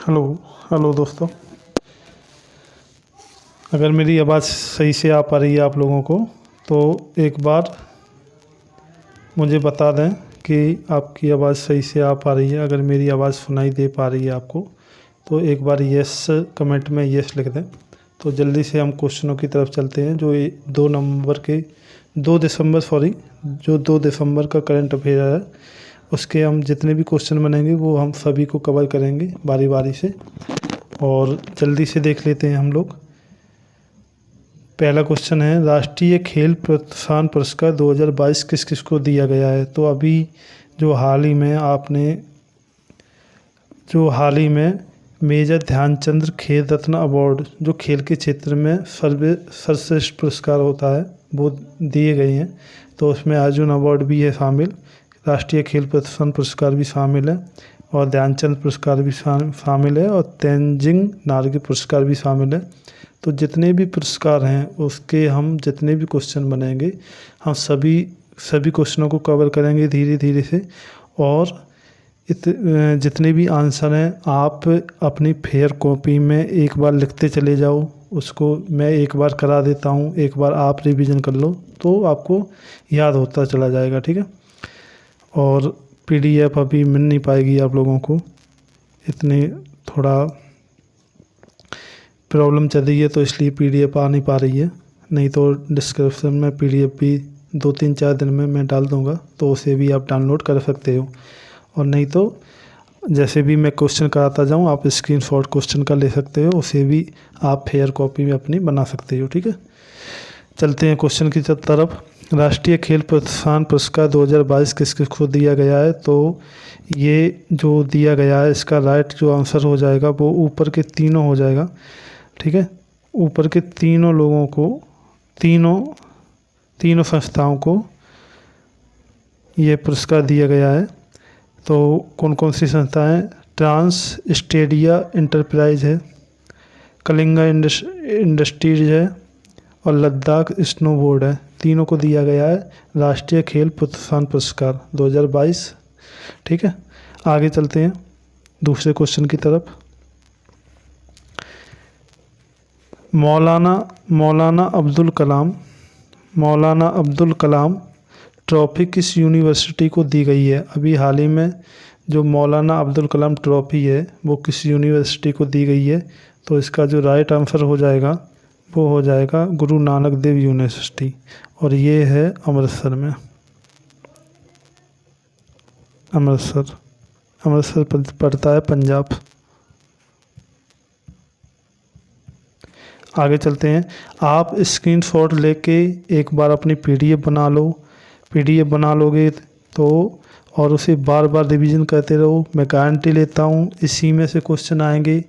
Hello hello दोस्तों। अगर मेरी आवाज़ सही से आ पा रही है आप लोगों को तो एक बार मुझे बता दें कि आपकी आवाज़ सही से आ पा रही है। अगर मेरी आवाज़ सुनाई दे पा रही है आपको तो एक बार यस कमेंट में यस लिख दें। तो जल्दी से हम क्वेश्चनों की तरफ चलते हैं। जो ये 2 दिसंबर का करंट अफेयर है उसके हम जितने भी क्वेश्चन बनेंगे वो हम सभी को कवर करेंगे बारी बारी से। और जल्दी से देख लेते हैं हम लोग। पहला क्वेश्चन है, राष्ट्रीय खेल प्रोत्साहन पुरस्कार 2022 किस किस को दिया गया है। तो अभी जो हाल ही में मेजर ध्यानचंद खेल रत्न अवार्ड जो खेल के क्षेत्र में सर्वश्रेष्ठ पुरस्कार होता है वो दिए गए हैं। तो उसमें अर्जुन अवार्ड भी है शामिल, राष्ट्रीय खेल प्रोत्साहन पुरस्कार भी शामिल है और ध्यानचंद पुरस्कार भी शामिल है और तेनजिंग नार्गे पुरस्कार भी शामिल है। तो जितने भी पुरस्कार हैं उसके हम जितने भी क्वेश्चन बनेंगे हम सभी क्वेश्चनों को कवर करेंगे धीरे धीरे से। और जितने भी आंसर हैं आप अपनी फेयर कॉपी में एक बार लिखते चले जाओ। उसको मैं एक बार करा देता हूँ, एक बार आप रिवीजन कर लो तो आपको याद होता चला जाएगा, ठीक है। और पीडीएफ अभी मिल नहीं पाएगी आप लोगों को, इतनी थोड़ा प्रॉब्लम चल रही है तो इसलिए पीडीएफ आ नहीं पा रही है। नहीं तो डिस्क्रिप्शन में पीडीएफ भी 2-3-4 दिन में मैं डाल दूँगा तो उसे भी आप डाउनलोड कर सकते हो। और नहीं तो जैसे भी मैं क्वेश्चन कराता जाऊँ आप स्क्रीनशॉट क्वेश्चन का ले सकते हो, उसे भी आप फेयर कॉपी में अपनी बना सकते हो, ठीक है। चलते हैं क्वेश्चन की तरफ। राष्ट्रीय खेल प्रोत्साहन पुरस्कार 2022 किस किस को दिया गया है। तो ये जो दिया गया है इसका राइट जो आंसर हो जाएगा वो ऊपर के तीनों हो जाएगा, ठीक है। ऊपर के तीनों लोगों को तीनों संस्थाओं को ये पुरस्कार दिया गया है। तो कौन कौन सी संस्थाएं, ट्रांस स्टेडिया इंटरप्राइज है, कलिंगा इंडस्ट्रीज है और लद्दाख स्नो बोर्ड है। तीनों को दिया गया है राष्ट्रीय खेल प्रोत्साहन पुरस्कार 2022, ठीक है। आगे चलते हैं दूसरे क्वेश्चन की तरफ। मौलाना अब्दुल कलाम ट्रॉफी किस यूनिवर्सिटी को दी गई है। अभी हाल ही में जो मौलाना अब्दुल कलाम ट्रॉफी है वो किस यूनिवर्सिटी को दी गई है। तो इसका जो राइट आंसर हो जाएगा वो हो जाएगा गुरु नानक देव यूनिवर्सिटी और ये है अमृतसर में। अमृतसर पड़ता है पंजाब। आगे चलते हैं। आप स्क्रीनशॉट लेके एक बार अपनी पीडीएफ बना लो। पीडीएफ बना लोगे तो और उसे बार बार रिवीजन करते रहो। मैं गारंटी लेता हूँ इसी में से क्वेश्चन आएंगे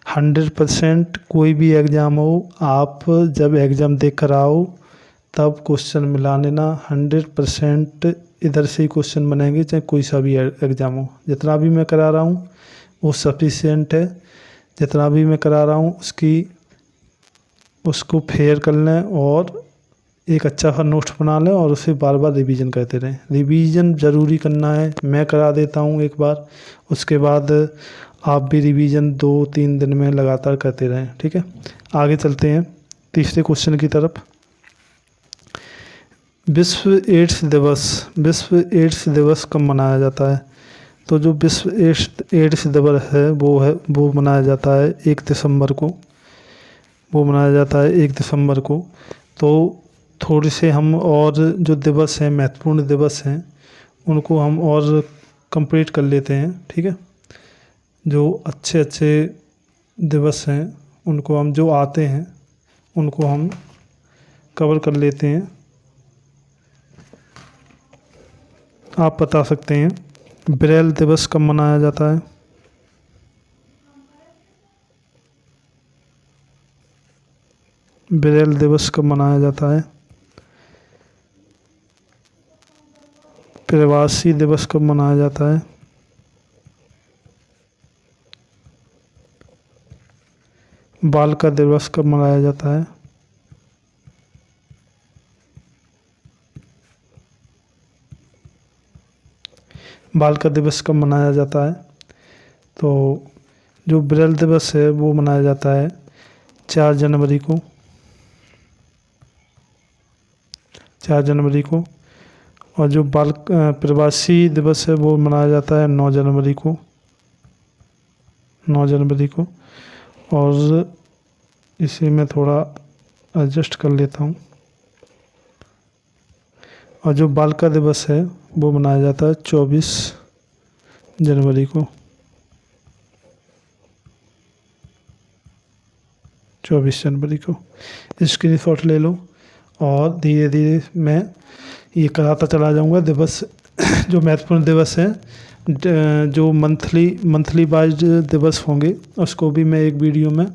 100%। कोई भी एग्ज़ाम हो, आप जब एग्ज़ाम देख कर आओ तब क्वेश्चन मिला लेना। 100% इधर से ही क्वेश्चन बनेंगे चाहे कोई सा भी एग्ज़ाम हो। जितना भी मैं करा रहा हूँ वो सफिशिएंट है। जितना भी मैं करा रहा हूँ उसको फेयर कर लें और एक अच्छा सा नोट्स बना लें और उसे बार बार रिवीजन करते रहें। रिवीजन ज़रूरी करना है, मैं करा देता हूँ एक बार, उसके बाद आप भी रिवीजन 2-3 दिन में लगातार करते रहें, ठीक है। आगे चलते हैं तीसरे क्वेश्चन की तरफ। विश्व एड्स दिवस कब मनाया जाता है। तो जो विश्व एड्स दिवस है वो मनाया जाता है 1 दिसंबर को। वो मनाया जाता है 1 दिसंबर को। तो थोड़ी से हम और जो दिवस हैं महत्वपूर्ण दिवस हैं उनको हम और कंप्लीट कर लेते हैं, ठीक है। जो अच्छे अच्छे दिवस हैं उनको हम जो आते हैं उनको हम कवर कर लेते हैं। आप बता सकते हैं ब्रेल दिवस कब मनाया जाता है। ब्रेल दिवस कब मनाया जाता है। प्रवासी दिवस कब मनाया जाता है। बालिका दिवस कब मनाया जाता है। बालिका दिवस कब मनाया जाता है। तो जो ब्रेल दिवस है वो मनाया जाता है 4 जनवरी को, 4 जनवरी को। और जो बाल प्रवासी दिवस है वो मनाया जाता है 9 जनवरी को, 9 जनवरी को। और इसे मैं थोड़ा एडजस्ट कर लेता हूँ। और जो बालिका दिवस है वो मनाया जाता है 24 जनवरी को, 24 जनवरी को। स्क्रीनशॉट ले लो और धीरे धीरे मैं ये कराता चला जाऊंगा दिवस जो महत्वपूर्ण दिवस हैं, जो मंथली वाइज दिवस होंगे उसको भी मैं एक वीडियो में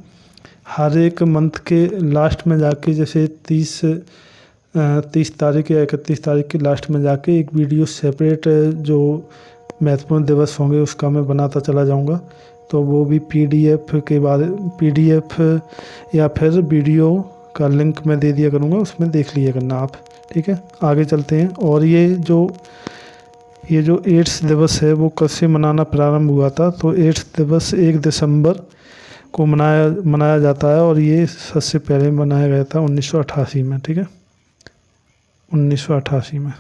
हर एक मंथ के लास्ट में जाके, जैसे 30 तारीख या 31 तारीख के लास्ट में जाके एक वीडियो सेपरेट जो महत्वपूर्ण दिवस होंगे उसका मैं बनाता चला जाऊंगा। तो वो भी पीडीएफ के बाद पीडीएफ या फिर वीडियो का लिंक मैं दे दिया करूँगा, उसमें देख लिया करना आप। ठीक है, आगे चलते हैं। और ये जो एड्स दिवस है वो कब से मनाना प्रारंभ हुआ था? तो एड्स दिवस 1 दिसंबर को मनाया जाता है और ये सबसे पहले मनाया गया था 1988 में। ठीक है, 1988 में।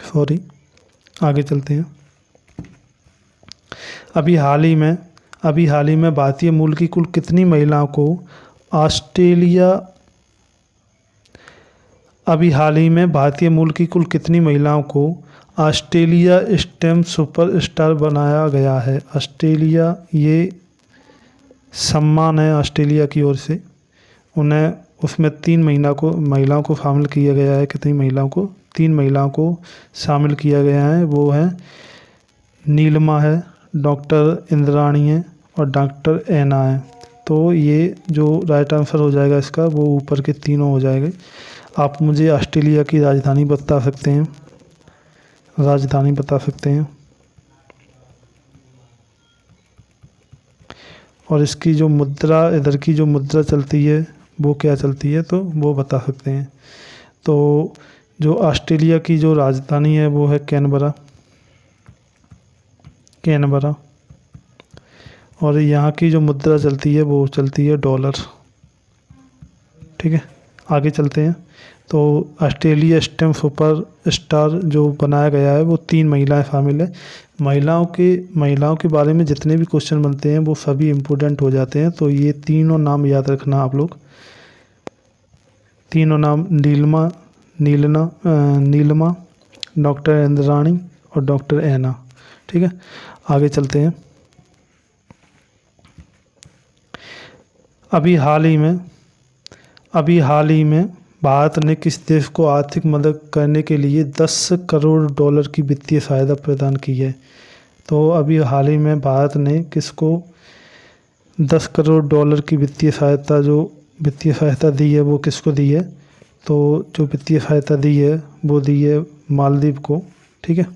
सॉरी, आगे चलते हैं। अभी हाल ही में भारतीय मूल की कुल कितनी महिलाओं को ऑस्ट्रेलिया अभी हाल ही में भारतीय मूल की कुल कितनी महिलाओं को ऑस्ट्रेलिया स्टेम सुपरस्टार बनाया गया है? ऑस्ट्रेलिया, ये सम्मान है ऑस्ट्रेलिया की ओर से, उन्हें उसमें 3 महिलाओं को शामिल किया गया है। कितनी महिलाओं को? 3 महिलाओं को शामिल किया गया है। वो है नीलिमा है, डॉक्टर इंद्राणी है और डॉक्टर एना है। तो ये जो राइट आंसर हो जाएगा इसका वो ऊपर के तीनों हो जाएंगे। आप मुझे ऑस्ट्रेलिया की राजधानी बता सकते हैं? और इसकी जो मुद्रा, इधर की जो मुद्रा चलती है वो क्या चलती है, तो वो बता सकते हैं। तो जो ऑस्ट्रेलिया की जो राजधानी है वो है कैनबरा। और यहाँ की जो मुद्रा चलती है वो चलती है डॉलर। ठीक है, आगे चलते हैं। तो ऑस्ट्रेलिया स्टेम सुपर स्टार जो बनाया गया है वो 3 महिलाएं शामिल है। महिलाओं के बारे में जितने भी क्वेश्चन बनते हैं वो सभी इम्पोर्टेंट हो जाते हैं। तो ये तीनों नाम याद रखना आप लोग। तीनों नाम नीलिमा, डॉक्टर इंद्राणी और डॉक्टर एना। ठीक है, आगे चलते हैं। अभी हाल ही में भारत ने किस देश को आर्थिक मदद करने के लिए 10 करोड़ डॉलर की वित्तीय सहायता प्रदान की है? तो अभी हाल ही में भारत ने किसको 10 करोड़ डॉलर की वित्तीय सहायता दी है? वो किसको दी है? तो जो वित्तीय सहायता दी है वो दी है मालदीव को। ठीक है,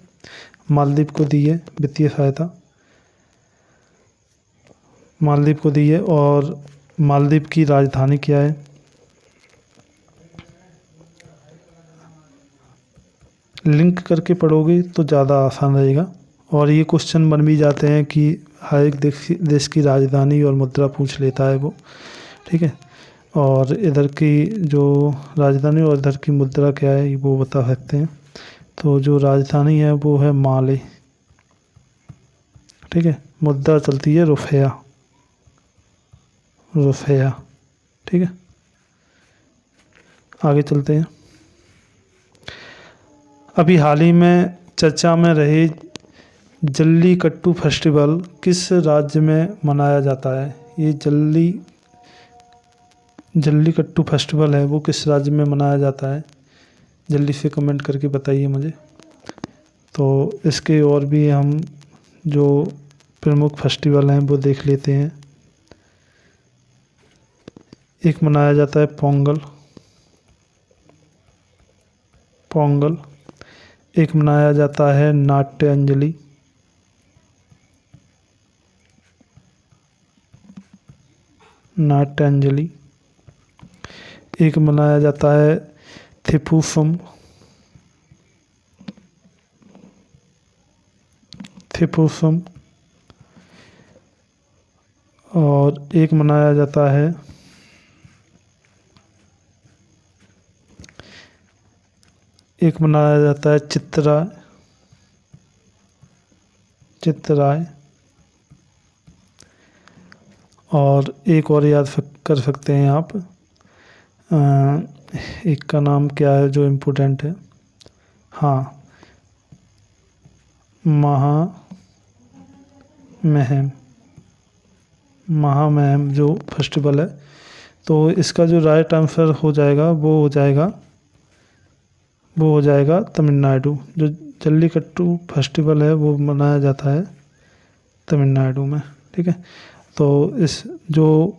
मालदीव को दी है वित्तीय सहायता, मालदीव को दी है। और मालदीव की राजधानी क्या है? लिंक करके पढ़ोगे तो ज़्यादा आसान रहेगा। और ये क्वेश्चन बन भी जाते हैं कि हर एक देश की राजधानी और मुद्रा पूछ लेता है वो। ठीक है, और इधर की जो राजधानी और इधर की मुद्रा क्या है वो बता सकते हैं। तो जो राजधानी है वो है माले। ठीक है, मुद्रा चलती है रुपया। ठीक है, आगे चलते हैं। अभी हाल ही में चर्चा में रहे जल्लीकट्टू फेस्टिवल किस राज्य में मनाया जाता है? ये जल्लीकट्टू फेस्टिवल है वो किस राज्य में मनाया जाता है? जल्दी से कमेंट करके बताइए मुझे। तो इसके और भी हम जो प्रमुख फेस्टिवल हैं वो देख लेते हैं। एक मनाया जाता है पोंगल। एक मनाया जाता है नाट्यांजलि। एक मनाया जाता है थिपुसम। और एक मनाया जाता है चित्तराय। और एक और याद कर सकते हैं आप, एक का नाम क्या है जो इम्पोर्टेंट है, हाँ, महामहम जो फेस्टिवल है। तो इसका जो राइट आंसर हो जाएगा वो हो जाएगा तमिलनाडु। जो जल्लीकट्टू फेस्टिवल है वो मनाया जाता है तमिलनाडु में, ठीक है। तो इस जो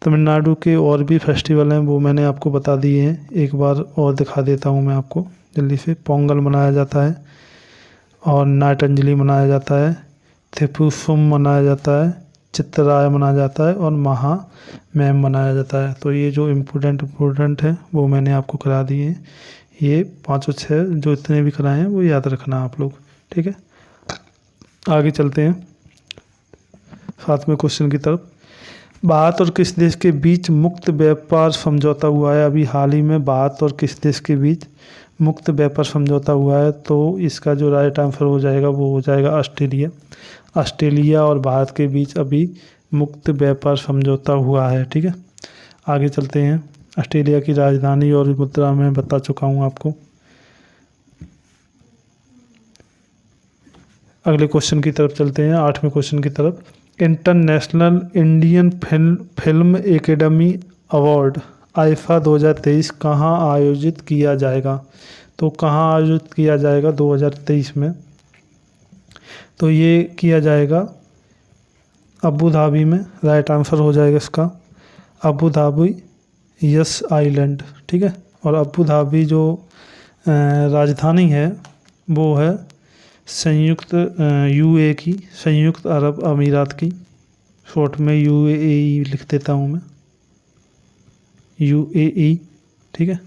तमिलनाडु के और भी फेस्टिवल हैं वो मैंने आपको बता दिए हैं, एक बार और दिखा देता हूँ मैं आपको जल्दी से। पोंगल मनाया जाता है और नाटंजलि मनाया जाता है, थिपुसुम मनाया जाता है, चित्तराय मनाया जाता है और महामहिम मनाया जाता है। तो ये जो इम्पोर्टेंट है वो मैंने आपको करा दिए हैं। ये 5 और 6 जो इतने भी कराए हैं वो याद रखना आप लोग, ठीक है। आगे चलते हैं 7वें क्वेश्चन की तरफ। भारत और किस देश के बीच मुक्त व्यापार समझौता हुआ है? अभी हाल ही में भारत और किस देश के बीच मुक्त व्यापार समझौता हुआ है? तो इसका जो राइट आंसर हो जाएगा वो हो जाएगा ऑस्ट्रेलिया और भारत के बीच अभी मुक्त व्यापार समझौता हुआ है, ठीक है। आगे चलते हैं। ऑस्ट्रेलिया की राजधानी और मुद्रा मैं बता चुका हूँ आपको। अगले क्वेश्चन की तरफ चलते हैं, 8वें क्वेश्चन की तरफ। International Indian film academy award IIFA 2023 कहाँ आयोजित किया जाएगा? तो कहाँ आयोजित किया जाएगा 2023 में? तो ये किया जाएगा अबू धाबी में। राइट आंसर हो जाएगा इसका अबू धाबी यस आइलैंड, ठीक है। और अबू धाबी जो राजधानी है वो है संयुक्त अरब अमीरात की, शॉर्ट में UAE लिख देता हूँ मैं, UAE, ठीक है।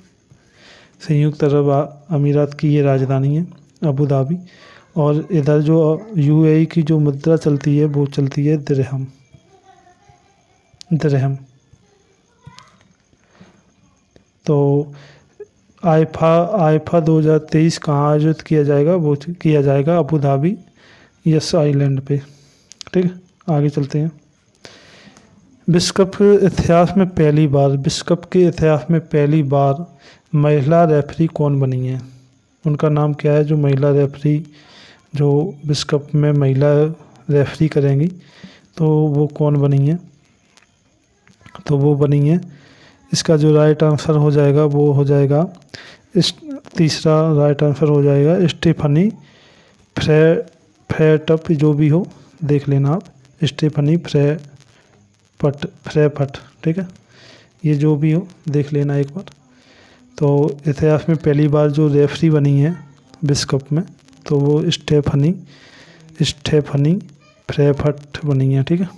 संयुक्त अरब अमीरात की ये राजधानी है अबू धाबी। और इधर जो UAE की जो मुद्रा चलती है वो चलती है दिरहम। तो आईफा 2023 कहाँ आयोजित किया जाएगा? वो किया जाएगा अबू धाबी यस आइलैंड पे, ठीक है। आगे चलते हैं। विश्व कप के इतिहास में पहली बार महिला रेफरी कौन बनी है? उनका नाम क्या है? जो महिला रेफरी जो विश्व कप में महिला रेफरी करेंगी तो वो कौन बनी है? तो वो बनी है, इसका जो राइट आंसर हो जाएगा वो हो जाएगा तीसरा राइट आंसर हो जाएगा स्टेफनी फ्रेटप, जो भी हो देख लेना आप, स्टेफनी फ्रेपट, ठीक है। ये जो भी हो देख लेना एक बार। तो इतिहास में पहली बार जो रेफरी बनी है विश्व कप में तो वो स्टेफनी फ्रेपट बनी है, ठीक है।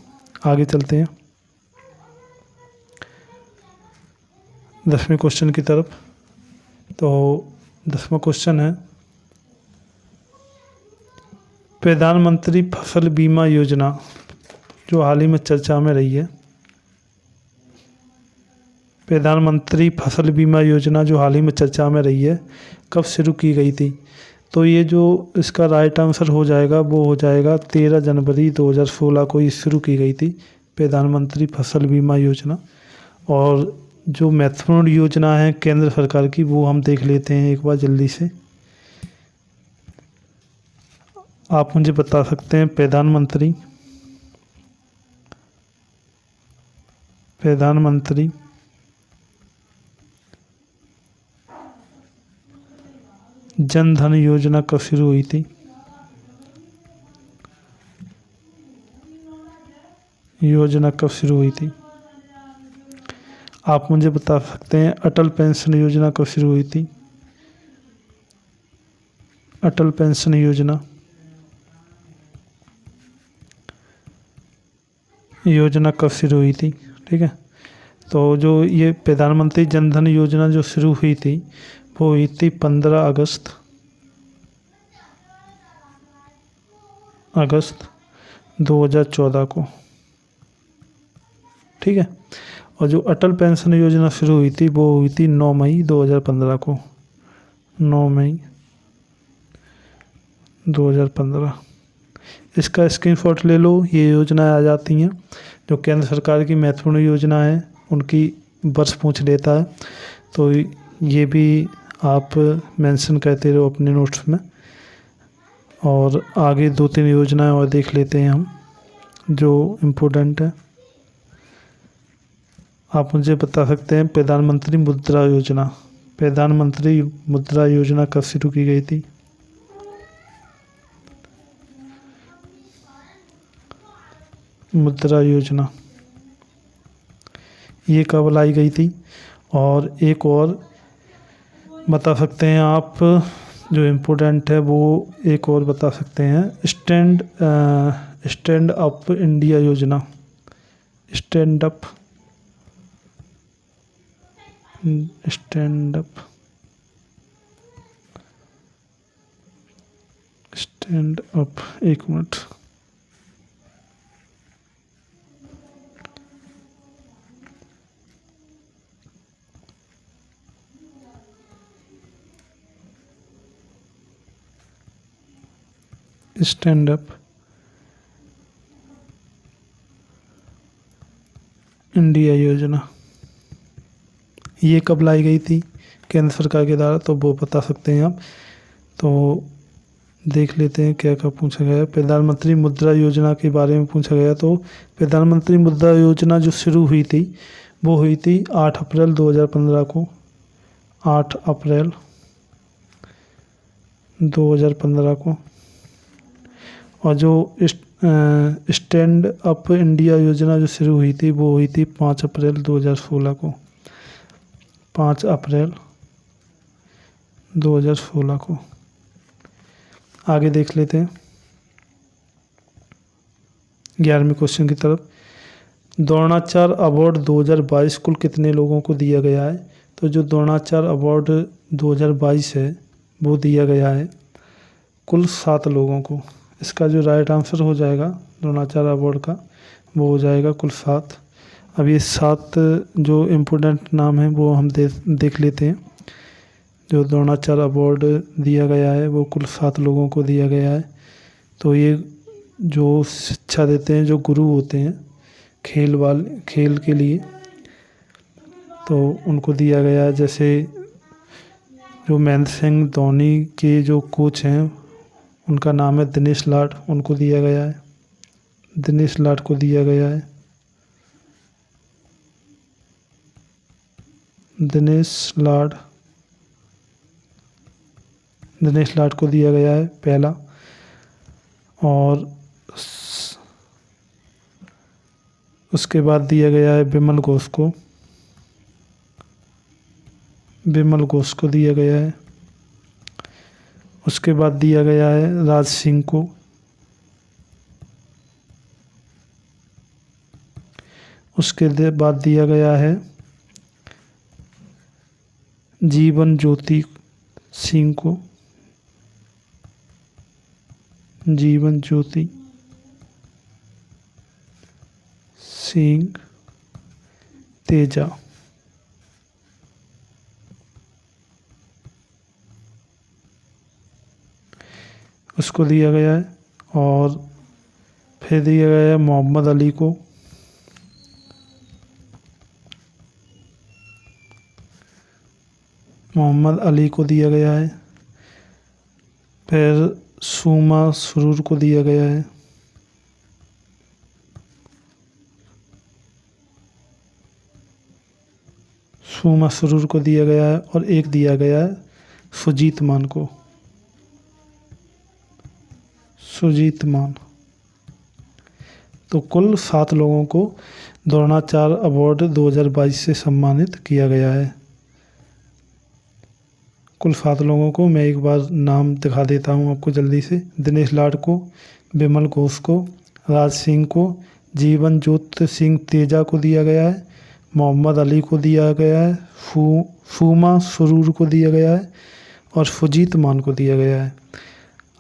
आगे चलते हैं 10वें क्वेश्चन की तरफ। तो 10वां क्वेश्चन है, प्रधानमंत्री फसल बीमा योजना जो हाल ही में चर्चा में रही है, प्रधानमंत्री फसल बीमा योजना जो हाल ही में चर्चा में रही है, कब शुरू की गई थी? तो ये जो इसका राइट आंसर हो जाएगा वो हो जाएगा 13 जनवरी 2016 को ये शुरू की गई थी प्रधानमंत्री फसल बीमा योजना। और जो महत्वपूर्ण योजना है केंद्र सरकार की वो हम देख लेते हैं एक बार जल्दी से। आप मुझे बता सकते हैं प्रधानमंत्री जन धन योजना कब शुरू हुई थी? आप मुझे बता सकते हैं अटल पेंशन योजना कब शुरू हुई थी? अटल पेंशन योजना कब शुरू हुई थी, ठीक है। तो जो ये प्रधानमंत्री जन धन योजना जो शुरू हुई थी वो हुई थी 15 अगस्त 2014 को, ठीक है। और जो अटल पेंशन योजना शुरू हुई थी वो हुई थी 9 मई 2015 को, 9 मई 2015। इसका स्क्रीनशॉट ले लो, ये योजनाएं आ जाती हैं जो केंद्र सरकार की महत्वपूर्ण योजना है, उनकी वर्ष पूछ लेता है। तो ये भी आप मेंशन करते रहो अपने नोट्स में। और आगे 2-3 योजनाएं और देख लेते हैं हम जो इम्पोर्टेंट है। आप मुझे बता सकते हैं प्रधानमंत्री मुद्रा योजना, प्रधानमंत्री मुद्रा योजना कब शुरू की गई थी? मुद्रा योजना ये कब लाई गई थी? और एक और बता सकते हैं आप जो इम्पोर्टेंट है वो एक और बता सकते हैं, स्टैंड अप इंडिया योजना, स्टैंड अप स्टैंड अप, एक मिनट, स्टैंड अप इंडिया योजना ये कब लाई गई थी केंद्र सरकार के द्वारा? तो वो बता सकते हैं आप। तो देख लेते हैं क्या क्या पूछा गया है। प्रधानमंत्री मुद्रा योजना के बारे में पूछा गया। तो प्रधानमंत्री मुद्रा योजना जो शुरू हुई थी वो हुई थी 8 अप्रैल 2015 को, 8 अप्रैल 2015 को। और जो स्टैंड अप इंडिया योजना जो शुरू हुई थी वो हुई थी 5 अप्रैल 2016 को, 5 अप्रैल 2016 को। आगे देख लेते हैं 11वें क्वेश्चन की तरफ। द्रोणाचार्य अवार्ड 2022 कुल कितने लोगों को दिया गया है? तो जो द्रोणाचार्य अवार्ड 2022 है वो दिया गया है कुल 7 लोगों को। इसका जो राइट आंसर हो जाएगा द्रोणाचार्य अवार्ड का वो हो जाएगा कुल 7। अब ये 7 जो इम्पोर्टेंट नाम है वो हम देख लेते हैं। जो द्रोणाचार्य अवार्ड दिया गया है वो कुल 7 लोगों को दिया गया है। तो ये जो शिक्षा देते हैं, जो गुरु होते हैं खेल के लिए, तो उनको दिया गया है। जैसे जो महेंद्र सिंह धोनी के जो कोच हैं उनका नाम है दिनेश लाड, उनको दिया गया है, दिनेश लाड को दिया गया है, दिनेश लाड को दिया गया है पहला। और उसके बाद दिया गया है बिमल घोष को दिया गया है। उसके बाद दिया गया है राज सिंह को। उसके बाद दिया गया है जीवन ज्योति सिंह को, जीवन ज्योति सिंह तेजा। उसको दिया गया है। और फिर दिया गया है मोहम्मद अली को, मोहम्मद अली को दिया गया है। फिर सुमा सुरूर को दिया गया है। सुमा सुरूर को दिया गया है। और एक दिया गया है सुजीत मान को, सुजीत मान। तो कुल 7 लोगों को द्रोणाचार्य अवार्ड 2022 से सम्मानित किया गया है। कुल 7 लोगों को मैं एक बार नाम दिखा देता हूँ आपको जल्दी से। दिनेश लाड को, बिमल घोष को, राज सिंह को, जीवन ज्योति सिंह तेजा को दिया गया है, मोहम्मद अली को दिया गया है, फूमा सुरूर को दिया गया है और सुजीत मान को दिया गया है।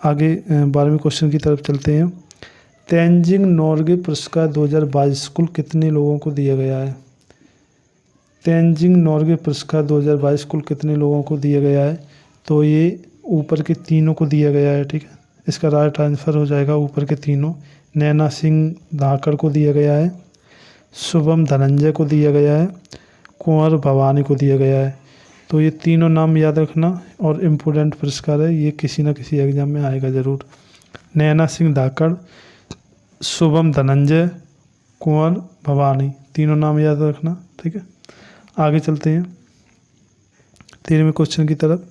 आगे 12वें क्वेश्चन की तरफ चलते हैं। तेंजिंग नोर्गे पुरस्कार 2022 कुल कितने लोगों को दिया गया है? तेंजिंग नोर्गे पुरस्कार 2022 कुल कितने लोगों को दिया गया है? तो ये ऊपर के तीनों को दिया गया है, ठीक है। इसका राइट आंसर हो जाएगा ऊपर के तीनों। नैना सिंह धाकड़ को दिया गया है, शुभम धनंजय को दिया गया है, कुंवर भवानी को दिया गया है। तो ये तीनों नाम याद रखना और इम्पोर्टेंट पुरस्कार है, ये किसी न किसी एग्जाम में आएगा ज़रूर। नैना सिंह धाकड़, शुभम धनंजय, कुंवर भवानी, तीनों नाम याद रखना, ठीक है। आगे चलते हैं 13वें क्वेश्चन की तरफ।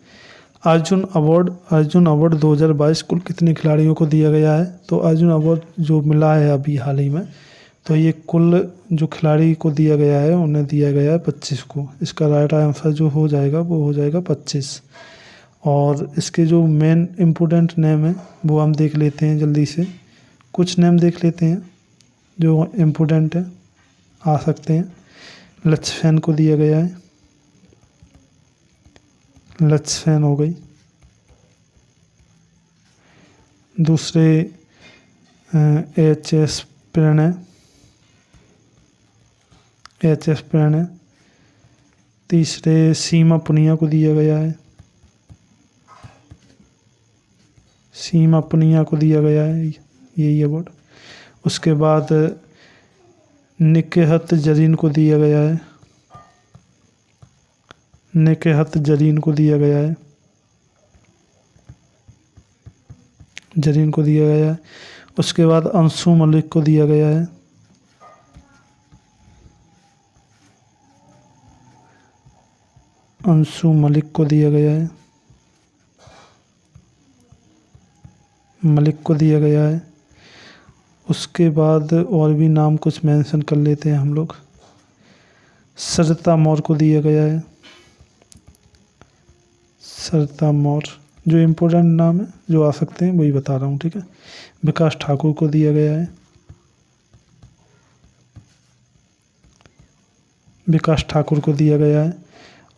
अर्जुन अवार्ड 2022 कुल कितने खिलाड़ियों को दिया गया है? तो अर्जुन अवार्ड जो मिला है अभी हाल ही में, तो ये कुल जो खिलाड़ी को दिया गया है उन्हें दिया गया है 25 को। इसका राइट आंसर जो हो जाएगा वो हो जाएगा 25। और इसके जो मेन इम्पोर्टेंट नेम है वो हम देख लेते हैं जल्दी से। कुछ नेम देख लेते हैं जो इम्पोर्टेंट है, आ सकते हैं। लक्ष्य को दिया गया है, लक्ष्य हो गई। दूसरे HS प्रणय, तीसरे सीमा पुनिया को दिया गया है, सीमा पुनिया को दिया गया है यही अवार्ड। उसके बाद निकेहत जरीन को दिया गया है, निकेहत जरीन को दिया गया है, जरीन को दिया गया है। उसके बाद अंशु मलिक को दिया गया है, अंशु मलिक को दिया गया है, मलिक को दिया गया है। उसके बाद और भी नाम कुछ मेंशन कर लेते हैं हम लोग। सरिता मौर्य को दिया गया है, सरिता मौर्य, जो इम्पोर्टेंट नाम है जो आ सकते हैं वही बता रहा हूँ, ठीक है। विकास ठाकुर को दिया गया है, विकास ठाकुर को दिया गया है।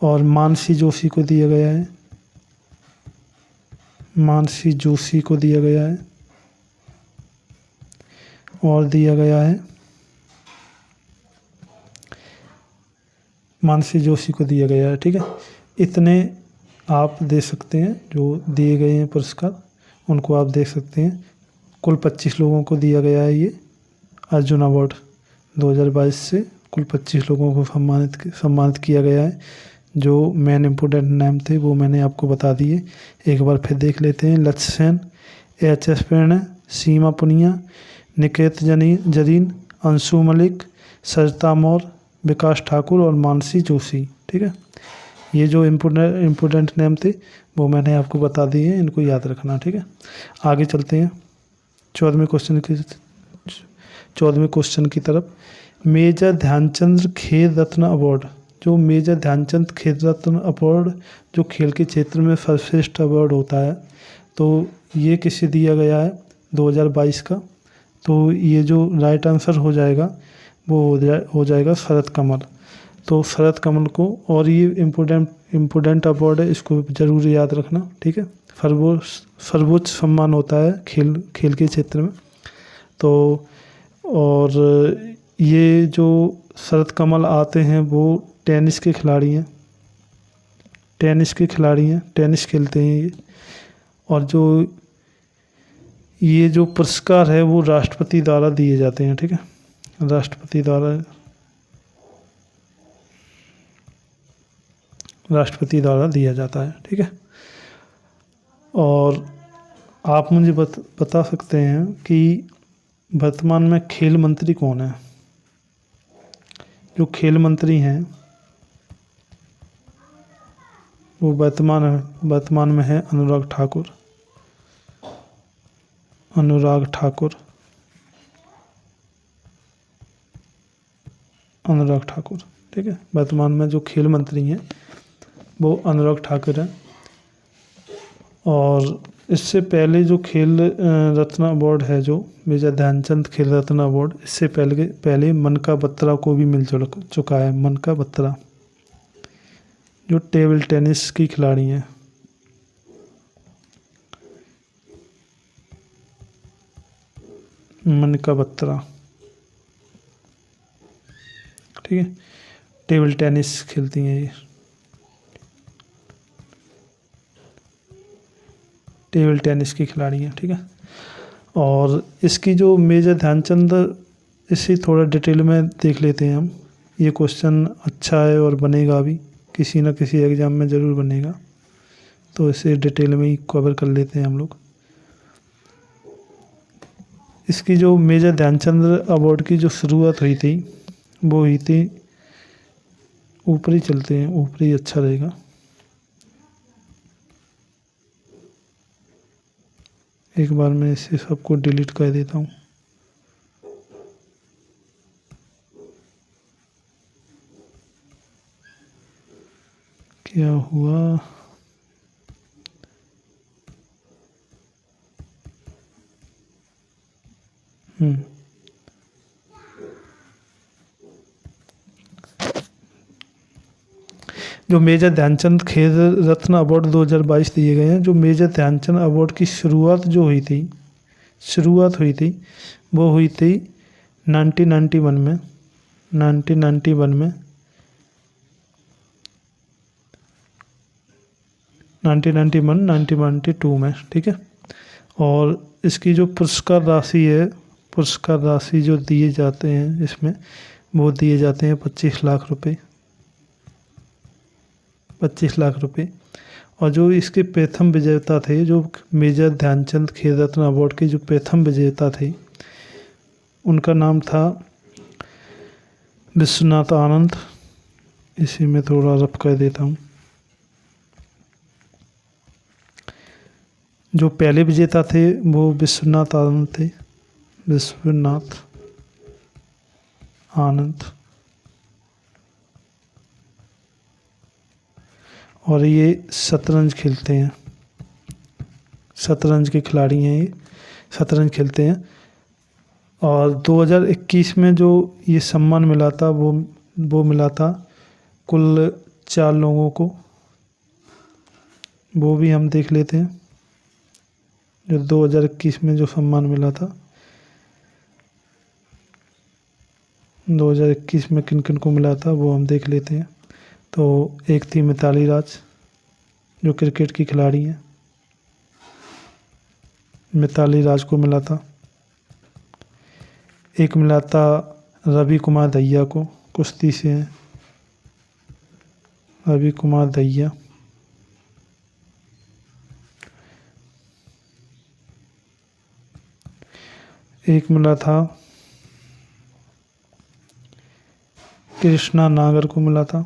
और मानसी जोशी को दिया गया है, मानसी जोशी को दिया गया है। और दिया गया है, मानसी जोशी को दिया गया है, ठीक है। इतने आप दे सकते हैं जो दिए गए हैं पुरस्कार, उनको आप देख सकते हैं। कुल 25 लोगों को दिया गया है ये अर्जुन अवार्ड 2022 से। कुल 25 लोगों को सम्मानित किया गया है। जो मेन इम्पोर्टेंट नाम थे वो मैंने आपको बता दिए, एक बार फिर देख लेते हैं। लक्ष्य सेन, HS प्रणय, सीमा पुनिया, निकेत जरीन, अंशु मलिक, सरिता मौर्य, विकास ठाकुर और मानसी जोशी, ठीक है। ये जो इम्पोर्टेंट नेम थे वो मैंने आपको बता दिए हैं, इनको याद रखना, ठीक है। आगे चलते हैं 14वें क्वेश्चन की तरफ। मेजर ध्यानचंद खेल रत्न अवार्ड, जो मेजर ध्यानचंद खेल रत्न अवार्ड जो खेल के क्षेत्र में सर्वश्रेष्ठ अवार्ड होता है, तो ये किसे दिया गया है 2022 का? तो ये जो राइट आंसर हो जाएगा वो हो जाएगा शरद कमल। तो शरद कमल को, और ये इम्पोर्टेंट अवार्ड है, इसको ज़रूर याद रखना, ठीक है। सर्वोच्च सम्मान होता है खेल के क्षेत्र में। तो और ये जो शरद कमल आते हैं वो टेनिस के खिलाड़ी हैं, टेनिस खेलते हैं ये। और जो ये जो पुरस्कार है वो राष्ट्रपति द्वारा दिए जाते हैं, ठीक है, राष्ट्रपति द्वारा दिया जाता है, ठीक है। और आप मुझे बता सकते हैं कि वर्तमान में खेल मंत्री कौन है? जो खेल मंत्री हैं वो वर्तमान में है अनुराग ठाकुर, ठीक है। वर्तमान में जो खेल मंत्री हैं वो अनुराग ठाकुर हैं। और इससे पहले जो खेल रत्न अवार्ड है, जो मेजर ध्यानचंद खेल रत्न अवार्ड, इससे पहले मनका बत्रा को भी मिल चुका है। मनका बत्रा जो टेबल टेनिस की खिलाड़ी हैं। मनिका बत्रा। ठीक है, टेबल टेनिस खेलती हैं ये, टेबल टेनिस की खिलाड़ी हैं। ठीक है, और इसकी जो मेजर ध्यानचंद, इसे थोड़ा डिटेल में देख लेते हैं हम। ये क्वेश्चन अच्छा है और बनेगा भी, किसी न किसी एग्ज़ाम में ज़रूर बनेगा, तो इसे डिटेल में ही कवर कर लेते हैं हम लोग। इसकी जो मेजर ध्यानचंद अवार्ड की जो शुरुआत हुई थी वो हुई थी, ऊपर ही चलते हैं, ऊपर ही अच्छा रहेगा। एक बार मैं इसे सबको डिलीट कर देता हूँ। क्या हुआ? जो मेजर ध्यानचंद खेल रत्न अवार्ड 2022 दिए गए हैं, जो मेजर ध्यानचंद अवार्ड की शुरुआत जो हुई थी, वो हुई थी 1991 में, 1991 में, 1991, 1992 में। ठीक है, और इसकी जो पुरस्कार राशि है, पुरस्कार राशि जो दिए जाते हैं इसमें, वो दिए जाते हैं 25 लाख रुपए, 25 लाख रुपए। और जो इसके प्रथम विजेता थे, जो मेजर ध्यानचंद खेल रत्न अवार्ड के जो प्रथम विजेता थे, उनका नाम था विश्वनाथ आनंद। इसी में थोड़ा रफ कर देता हूँ। जो पहले विजेता थे वो विश्वनाथ आनंद थे, विश्वनाथ आनंद। और ये शतरंज खेलते हैं, शतरंज के खिलाड़ी हैं ये, शतरंज खेलते हैं। और 2021 में जो ये सम्मान मिला था वो मिला था कुल 4 लोगों को, वो भी हम देख लेते हैं। जो 2021 में जो सम्मान मिला था, 2021 में किन किन को मिला था वो हम देख लेते हैं। तो एक थी मिताली राज, जो क्रिकेट की खिलाड़ी हैं, मिताली राज को मिला था। एक मिला था रवि कुमार दहिया को, कुश्ती से हैं, रवि कुमार दहिया। एक मिला था कृष्णा नागर को मिला था,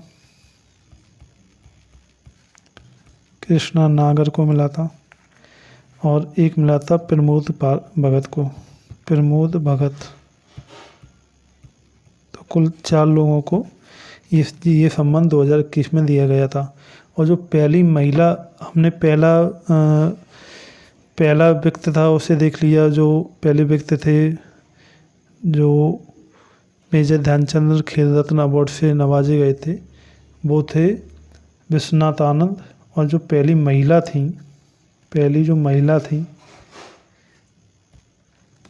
कृष्णा नागर को मिला था। और एक मिला था प्रमोद भगत को, प्रमोद भगत। तो कुल 4 लोगों को ये सम्मान 2021 में दिया गया था। और जो पहली महिला, हमने पहला व्यक्ति था उसे देख लिया। जो पहले व्यक्ति थे जो मेजर ध्यानचंद खेल रत्न अवार्ड से नवाजे गए थे, वो थे विश्वनाथ आनंद। और जो पहली महिला थी, पहली जो महिला थी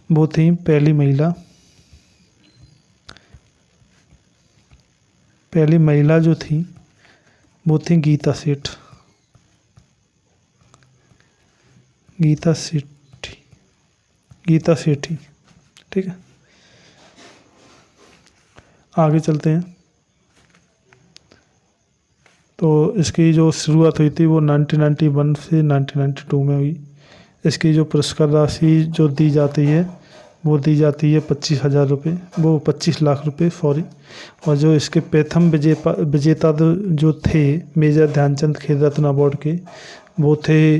वो थी, पहली महिला जो थी वो थी गीता सेठ, गीता सेठी। ठीक है, आगे चलते हैं। तो इसकी जो शुरुआत हुई थी वो 1991 से 1992 में हुई। इसकी जो पुरस्कार राशि जो दी जाती है वो दी जाती है 25,000 रुपये, वो 25 लाख रुपए, सॉरी। और जो इसके प्रथम विजेता जो थे मेजर ध्यानचंद खेल रत्न अवार्ड के, वो थे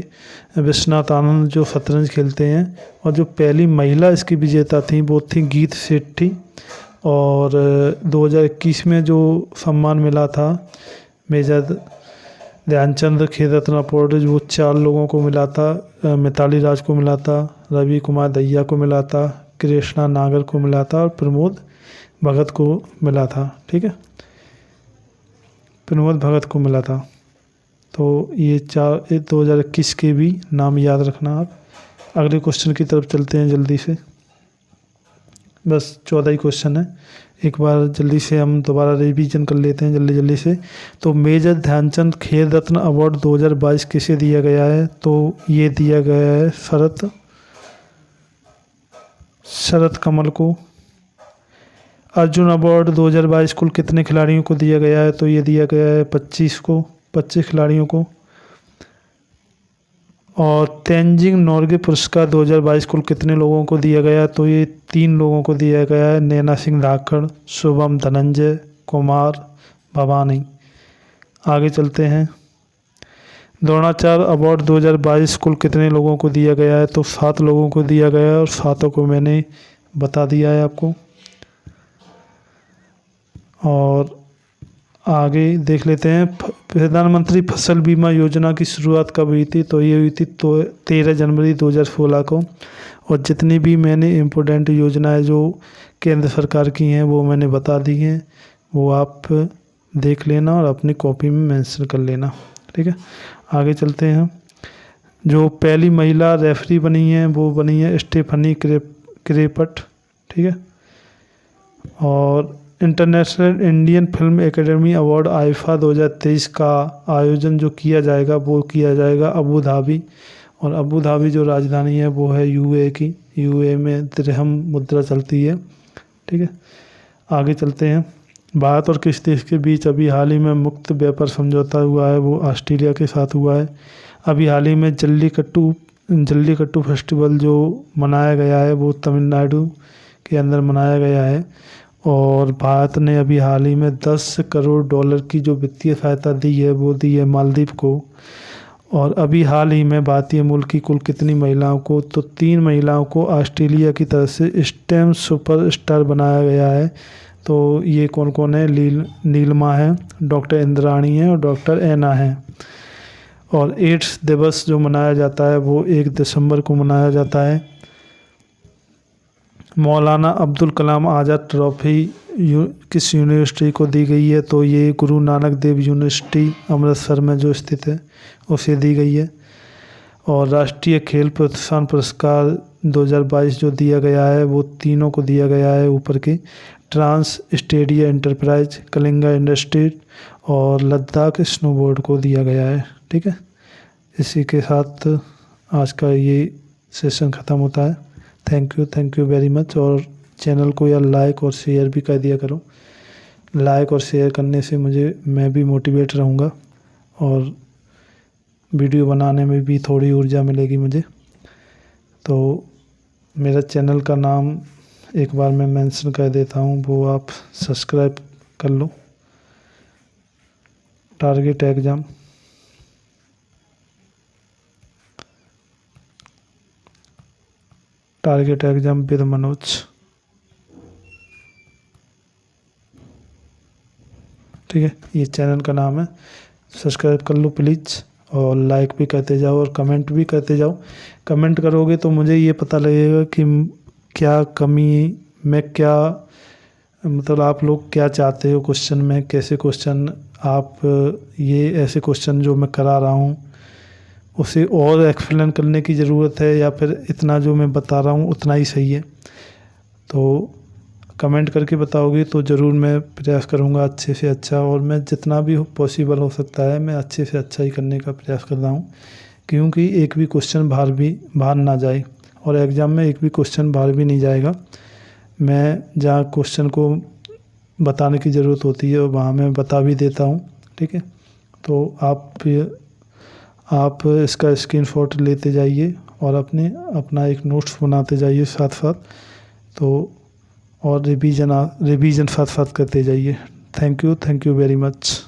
विश्वनाथ आनंद, जो शतरंज खेलते हैं। और जो पहली महिला इसकी विजेता थी वो थी गीत सेठ थी। और 2021 में जो सम्मान मिला था मेजर ध्यानचंद खेल रत्न अवार्ड, वो 4 लोगों को मिला था। मिताली राज को मिला था, रवि कुमार दहिया को मिला था, कृष्णा नागर को मिला था और प्रमोद भगत को मिला था। ठीक है, प्रमोद भगत को मिला था। तो ये 2021 के भी नाम याद रखना आप। अगले क्वेश्चन की तरफ चलते हैं जल्दी से। बस 14 ही क्वेश्चन है। एक बार जल्दी से हम दोबारा रिवीजन कर लेते हैं जल्दी जल्दी से। तो मेजर ध्यानचंद खेल रत्न अवार्ड 2022 किसे दिया गया है? तो ये दिया गया है शरद कमल को। अर्जुन अवार्ड 2022 कुल कितने खिलाड़ियों को दिया गया है? तो ये दिया गया है 25 खिलाड़ियों को। और तेंजिंग नोर्गे पुरस्कार 2022 कुल कितने लोगों को दिया गया? तो ये 3 लोगों को दिया गया है, नैना सिंह धाकड़, शुभम धनंजय, कुमार भवानी। आगे चलते हैं। द्रोणाचार्य अवार्ड 2022 कुल कितने लोगों को दिया गया है? तो 7 लोगों को दिया गया है और 7 को मैंने बता दिया है आपको। और आगे देख लेते हैं। प्रधानमंत्री फसल बीमा योजना की शुरुआत कब हुई थी? तो ये हुई थी 13 जनवरी 2016 को। और जितनी भी मैंने इम्पोर्टेंट योजनाएं जो केंद्र सरकार की हैं वो मैंने बता दी हैं, वो आप देख लेना और अपनी कॉपी में मेंशन कर लेना। ठीक है, आगे चलते हैं। जो पहली महिला रेफरी बनी है वो बनी है स्टेफनी क्रेपट। ठीक है, और international Indian film academy award IIFA 2023 का आयोजन जो किया जाएगा वो किया जाएगा अबू धाबी। और अबू धाबी जो राजधानी है वो है यूए की। यूए में दिरहम मुद्रा चलती है। ठीक है, आगे चलते हैं। भारत और किस देश के बीच अभी हाल ही में मुक्त व्यापार समझौता हुआ है? वो ऑस्ट्रेलिया के साथ हुआ है। अभी हाल ही में जल्लीकट्टू फेस्टिवल जो मनाया गया है वो तमिलनाडु के अंदर मनाया गया है। और भारत ने अभी हाल ही में $10 करोड़ की जो वित्तीय सहायता दी है वो दी है मालदीव को। और अभी हाल ही में भारतीय मूल की कुल कितनी महिलाओं को? तो 3 महिलाओं को ऑस्ट्रेलिया की तरफ से स्टेम सुपरस्टार बनाया गया है। तो ये कौन कौन है? नीलमा है, डॉक्टर इंद्राणी है और डॉक्टर ऐना है। और एड्स दिवस जो मनाया जाता है वो 1 दिसंबर को मनाया जाता है। मौलाना अब्दुल कलाम आज़ाद ट्रॉफी किस यूनिवर्सिटी को दी गई है? तो ये गुरु नानक देव यूनिवर्सिटी अमृतसर में जो स्थित है उसे दी गई है। और राष्ट्रीय खेल प्रोत्साहन पुरस्कार 2022 जो दिया गया है वो तीनों को दिया गया है ऊपर के, Trans Stadia Enterprise, Kalinga Industry और लद्दाख स्नोबोर्ड को दिया गया है। ठीक है, इसी के साथ आज का ये सेशन ख़त्म होता है। Thank you very much. और चैनल को यार लाइक और शेयर भी कर दिया करो। लाइक और शेयर करने से मैं भी मोटिवेट रहूँगा और वीडियो बनाने में भी थोड़ी ऊर्जा मिलेगी मुझे। तो मेरा चैनल का नाम एक बार मैं मेंशन कर देता हूँ, वो आप सब्सक्राइब कर लो। Target exam with Manoj. ठीक है, ये चैनल का नाम है, सब्सक्राइब कर लो प्लीज़। और लाइक भी करते जाओ और कमेंट भी करते जाओ। कमेंट करोगे तो मुझे ये पता लगेगा कि क्या कमी में क्या मतलब आप लोग क्या चाहते हो क्वेश्चन में, कैसे क्वेश्चन आप ये ऐसे क्वेश्चन जो मैं करा रहा हूँ उसे और एक्सप्लेन करने की ज़रूरत है या फिर इतना जो मैं बता रहा हूँ उतना ही सही है। तो कमेंट करके बताओगे तो ज़रूर मैं प्रयास करूँगा अच्छे से अच्छा, और मैं जितना भी पॉसिबल हो सकता है मैं अच्छे से अच्छा ही करने का प्रयास कर रहा हूँ, क्योंकि एक भी क्वेश्चन बाहर ना जाए। और एग्ज़ाम में एक भी क्वेश्चन बाहर भी नहीं जाएगा। मैं जहाँ क्वेश्चन को बताने की ज़रूरत होती है वहाँ मैं बता भी देता हूँ। ठीक है, तो आप इसका स्क्रीनशॉट लेते जाइए और अपना एक नोट्स बनाते जाइए साथ साथ, तो और रिवीजन साथ साथ करते जाइए। Thank you very much.